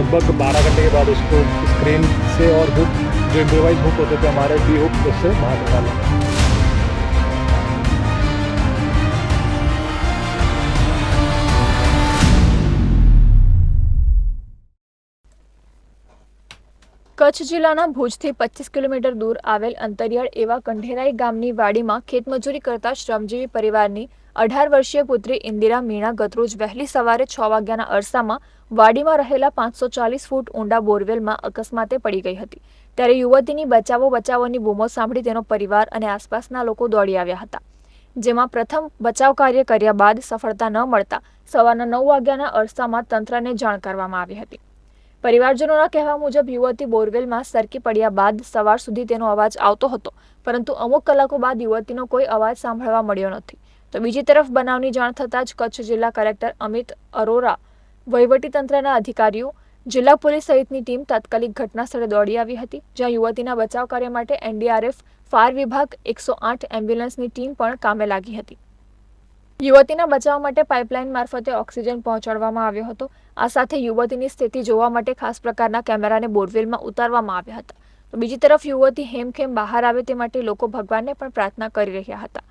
लगभग 12 घंटे के बाद उसको स्क्रीन से और हुक जो इम्प्रोवाइज हुक होते थे हमारे वी हुक उससे बाहर निकाला। કચ્છ જિલ્લાના ભુજથી 25 કિલોમીટર દૂર આવેલ અંતરિયાળ એવા કંઢેરાઈ ગામની વાડીમાં ખેતમજૂરી કરતા શ્રમજીવી પરિવારની 18 વર્ષીય પુત્રી ઇન્દિરા મીણા ગતરોજ વહેલી સવારે 6 વાગ્યાના અરસામાં વાડીમાં રહેલા 540 ફૂટ ઊંડા બોરવેલમાં અકસ્માતે પડી ગઈ હતી। ત્યારે યુવતીની બચાવો બચાવોની બૂમો સાંભળી તેનો પરિવાર અને આસપાસના લોકો દોડી આવ્યા હતા, જેમાં પ્રથમ બચાવ કાર્ય કર્યા બાદ સફળતા ન મળતા સવારના 9 વાગ્યાના અરસામાં તંત્રને જાણ કરવામાં આવી હતી। પરિવારજનોના કહેવા મુજબ યુવતી બોરવેલમાં સરકી પડ્યા બાદ સવાર સુધી તેનો અવાજ આવતો હતો, પરંતુ અમુક કલાકો બાદ યુવતીનો કોઈ અવાજ સાંભળવા મળ્યો નથી। તો બીજી તરફ બનાવની જાણ થતાં જ કચ્છ જિલ્લા કલેક્ટર અમિત અરોરા, વહીવટીતંત્રના અધિકારીઓ, જિલ્લા પોલીસ સહિતની ટીમ તાત્કાલિક ઘટનાસ્થળે દોડી આવી હતી, જ્યાં યુવતીના બચાવ કાર્ય માટે એનડીઆરએફ, ફાયર વિભાગ, 108 એમ્બ્યુલન્સની ટીમ પણ કામે લાગી હતી। યુવતીના બચાવ માટે પાઇપલાઇન મારફતે ઓક્સિજન પહોંચાડવામાં આવ્યો હતો। આ સાથે યુવતીની સ્થિતિ જોવા માટે ખાસ પ્રકારના કેમેરાને બોરવેલમાં ઉતારવામાં આવ્યા હતા। તો બીજી તરફ યુવતી હેમખેમ બહાર આવે તે માટે લોકો ભગવાનને પણ પ્રાર્થના કરી રહ્યા હતા।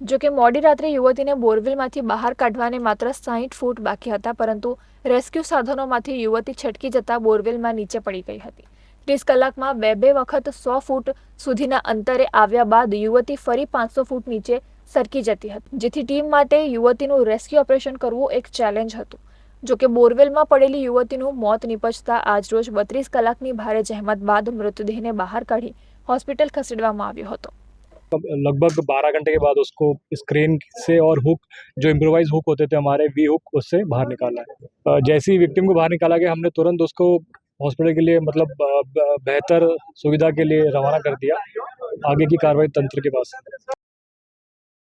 જોકે મોડી રાત્રે યુવતીને બોરવેલમાંથી બહાર કાઢવાને માત્ર 60 ફૂટ બાકી હતા, પરંતુ રેસ્ક્યુ સાધનોમાંથી યુવતી છટકી જતા બોરવેલમાં નીચે પડી ગઈ હતી। 30 કલાકમાં બે વખત 100 ફૂટ સુધીના અંતરે આવ્યા બાદ યુવતી ફરી 500 ફૂટ નીચે સરકી જતી હતી, જેથી ટીમ માટે યુવતીનું રેસ્ક્યુ ઓપરેશન કરવું એક ચેલેન્જ હતું। જોકે બોરવેલમાં પડેલી યુવતીનું મોત નિપજતા આજરોજ 32 કલાકની ભારે જહેમત બાદ મૃતદેહને બહાર કાઢી હોસ્પિટલ ખસેડવામાં આવ્યો હતો। लगभग 12 घंटे के बाद उसको स्क्रीन से और हुक जो इम्प्रोवाइज हुक होते थे हमारे वी हुक उससे बाहर निकाला है। जैसे ही विक्टिम को बाहर निकाला गया हमने तुरंत उसको हॉस्पिटल के लिए मतलब बेहतर सुविधा के लिए रवाना कर दिया। आगे की कार्रवाई तंत्र के पास है।